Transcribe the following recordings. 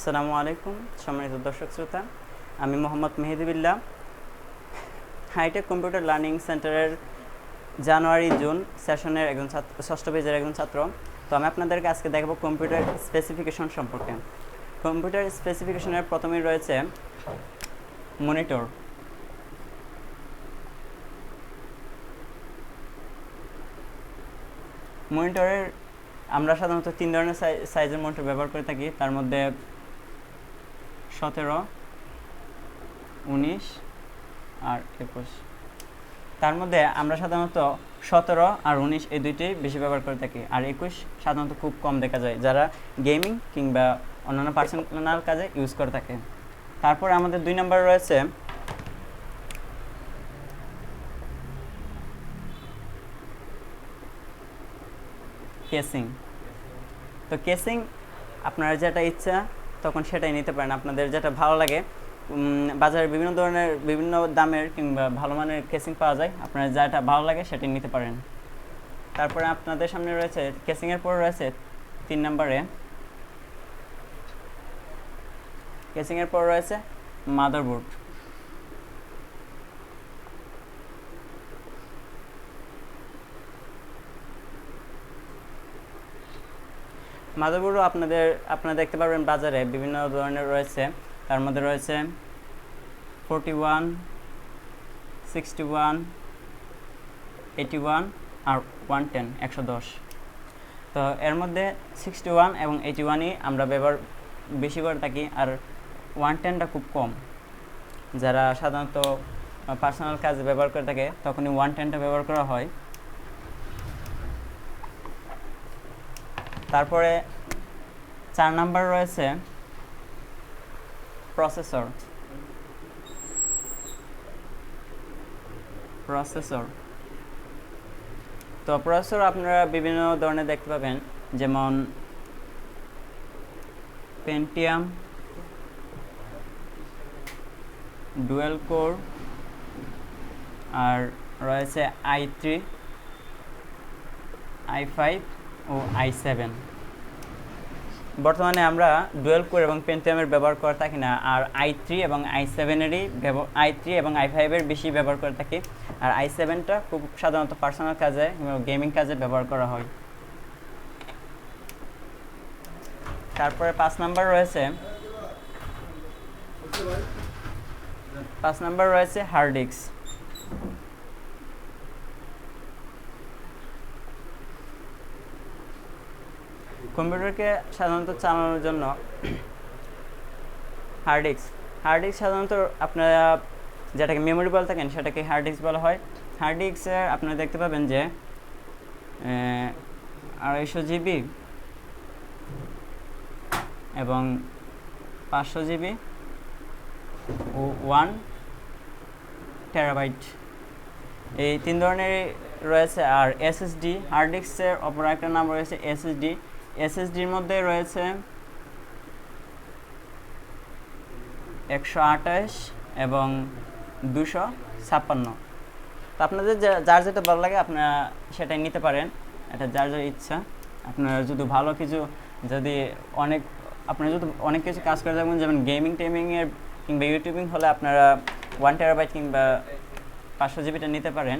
আসসালামু আলাইকুম সম্মানিত দর্শক শ্রোতা, আমি মোহাম্মদ মেহেদি বিল্লাহ, হাইটেক কম্পিউটার লার্নিং সেন্টারের জানুয়ারি জুন সেশনের একজন ষষ্ঠ পেজের একজন ছাত্র। তো আমি আপনাদেরকে আজকে দেখাবো কম্পিউটার স্পেসিফিকেশন সম্পর্কে। কম্পিউটার স্পেসিফিকেশনের প্রথমেই রয়েছে মনিটর। মনিটরের আমরা সাধারণত তিন ধরনের সাইজের মনিটর ব্যবহার করে থাকি, তার মধ্যে 17, 19 আর 21। তার মধ্যে আমরা সাধারণত 17 আর 19 এই দুইটাই বেশি ব্যবহার করে থাকি, আর 21 সাধারণত খুব কম দেখা যায় যারা গেমিং কিংবা অন্যান্য পার্সোনাল কাজে ইউজ করে থাকে। তারপরে আমাদের 2 নম্বর রয়েছে কেসিং। তো কেসিং আপনারা যেটা ইচ্ছা তখন সেটাই নিতে পারেন, আপনাদের যেটা ভালো লাগে। বাজারে বিভিন্ন ধরনের বিভিন্ন দামের কিংবা ভালো মানের কেসিং পাওয়া যায়, আপনার যেটা ভালো লাগে সেটাই নিতে পারেন। তারপরে আপনাদের সামনে রয়েছে কেসিংয়ের পর রয়েছে 3 নম্বরে কেসিংয়ের পর রয়েছে মাদারবোর্ড। মাদারবোর্ডও আপনারা দেখতে পারবেন বাজারে বিভিন্ন ধরনের রয়েছে, তার মধ্যে রয়েছে 41, 61, 81 আর 110, 110। তো এর মধ্যে 61 এবং 81ই আমরা বেশি করে থাকি, আর 110টা খুব কম। যারা সাধারণত পার্সোনাল কাজে ব্যবহার করে থাকে তখনই 110টা ব্যবহার করা হয়। তারপরে 4 নাম্বার রয়েছে প্রসেসর। তো প্রসেসর আপনারা বিভিন্ন ধরনের দেখতে পাবেন, যেমন পেন্টিয়াম, ডুয়েল কোর, আর রয়েছে i3, i5 ও i7। বর্তমানে আমরা ডুয়েল কোর এবং পেন্টিয়ামের ব্যবহার করে থাকি না, আর i3 এবং i5 এর বেশি ব্যবহার করে থাকি, আর i7টা খুব সাধারণত পার্সোনাল কাজে এবং গেমিং কাজে ব্যবহার করা হয়। তারপরে 5 নাম্বার রয়েছে হার্ড ডিস্ক। কম্পিউটারকে সাধারণত চালানোর জন্য হার্ড ডিস্ক সাধারণত আপনারা যেটাকে মেমোরি বলে থাকেন সেটাকে হার্ড ডিস্ক বলা হয়। হার্ড ডিস্কে আপনারা দেখতে পাবেন যে 250 জিবি এবং 500 জিবি ও 1 টেরাবাইট, এই 3 ধরনের রয়েছে। আর এসএসডি, হার্ড ডিস্কের অপর একটা নাম রয়েছে এসএসডির মধ্যে রয়েছে 128 এবং 256। তো আপনাদের যার যেটা ভালো লাগে আপনারা সেটাই নিতে পারেন, এটা যার যার ইচ্ছা। আপনারা যদি আপনারা যদি অনেক কিছু কাজ করে থাকবেন, যেমন গেমিংয়ের কিংবা ইউটিউবিং হলে আপনারা 1 টেরাবাইট কিংবা 500 জিবিটা নিতে পারেন।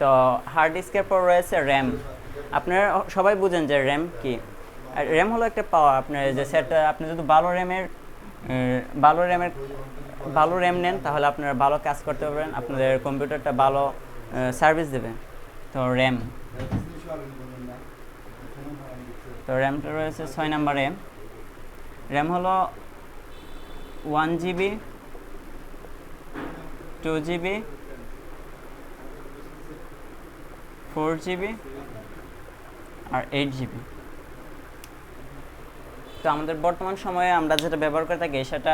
তো হার্ড ডিস্কের পর রয়েছে র্যাম। আপনারা সবাই বুঝেন যে র্যাম কি। র্যাম হলো একটা পাওয়ার, আপনার যে সেটটা আপনি যদি ভালো র্যাম নেন তাহলে আপনারা ভালো কাজ করতে পারবেন, আপনাদের কম্পিউটারটা ভালো সার্ভিস দেবে। তো র্যামটা রয়েছে 6 নম্বরে। র্যাম হলো 1 জিবি, 2 জিবি, 4 জিবি আর 8 জিবি। তো আমাদের বর্তমান সময়ে আমরা যেটা ব্যবহার করে থাকি সেটা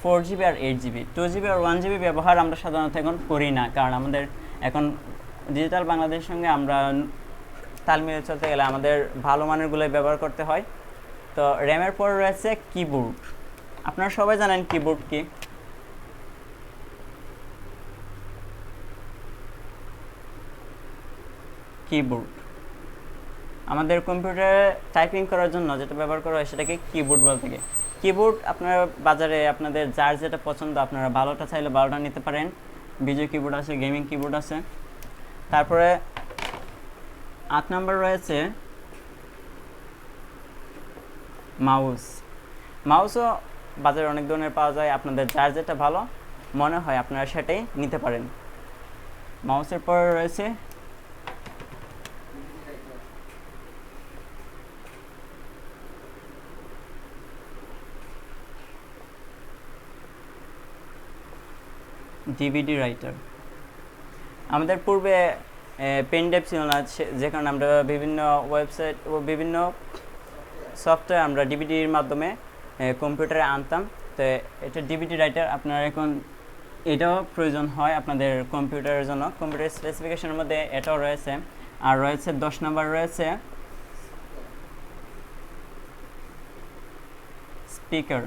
4 জিবি আর 8 জিবি। 2 জিবি আর 1 জিবি ব্যবহার আমরা সাধারণত এখন করি না, কারণ আমাদের এখন ডিজিটাল বাংলাদেশের সঙ্গে আমরা তাল মিলিয়ে চলতে গেলে আমাদের ভালো মানেরগুলোই ব্যবহার করতে হয়। তো র্যামের পর রয়েছে কিবোর্ড। আপনারা সবাই জানেন কিবোর্ড কি। আমাদের কম্পিউটারে টাইপিং করার জন্য যেটা ব্যবহার করা হয় সেটাকে কিবোর্ড বলে থাকে। কিবোর্ড আপনারা বাজারে আপনাদের যার যেটা পছন্দ, আপনারা ভালোটা চাইলে ভালোটা নিতে পারেন। বিজয় কিবোর্ড আছে, গেমিং কিবোর্ড আছে। তারপরে 8 নাম্বার রয়েছে মাউস। মাউসও বাজারে অনেক ধরনের পাওয়া যায়, আপনাদের যার যেটা ভালো মনে হয় আপনারা সেটাই নিতে পারেন। মাউসের পরে রয়েছে ডিভিডি রাইটার। আমাদের পূর্বে পেন ড্রাইভ ছিল না, যে কারণে আমরা বিভিন্ন ওয়েবসাইট ও বিভিন্ন সফটওয়্যার আমরা ডিভিডির মাধ্যমে কম্পিউটারে আনতাম। তো এটা ডিভিডি রাইটার আপনার এখন এটাও প্রয়োজন হয় আপনাদের কম্পিউটারের জন্য। কম্পিউটার স্পেসিফিকেশনের মধ্যে এটাও রয়েছে। আর রয়েছে 10 নাম্বার রয়েছে স্পিকার।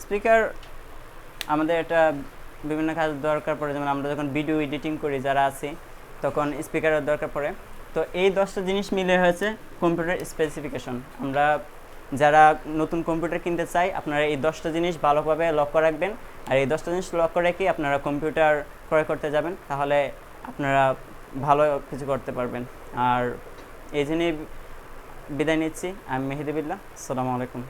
স্পিকার আমাদের এটা বিভিন্ন কাজে দরকার পড়ে, যেমন আমরা যখন ভিডিও এডিটিং করি যারা আছি তখন স্পিকারের দরকার পড়ে। তো এই 10টা জিনিস মিলে হয়েছে কম্পিউটার স্পেসিফিকেশন। আমরা যারা নতুন কম্পিউটার কিনতে চাই আপনারা এই 10টা জিনিস ভালোভাবে লক্ষ্য রাখবেন। আর এই 10টা জিনিস লক্ষ্য রেখে আপনারা কম্পিউটার ক্রয় করতে যাবেন, তাহলে আপনারা ভালো কিছু করতে পারবেন। আর এই জন্যই বিদায় নিচ্ছি। আমি মেহেদি বিল্লাহ। আসসালামু আলাইকুম।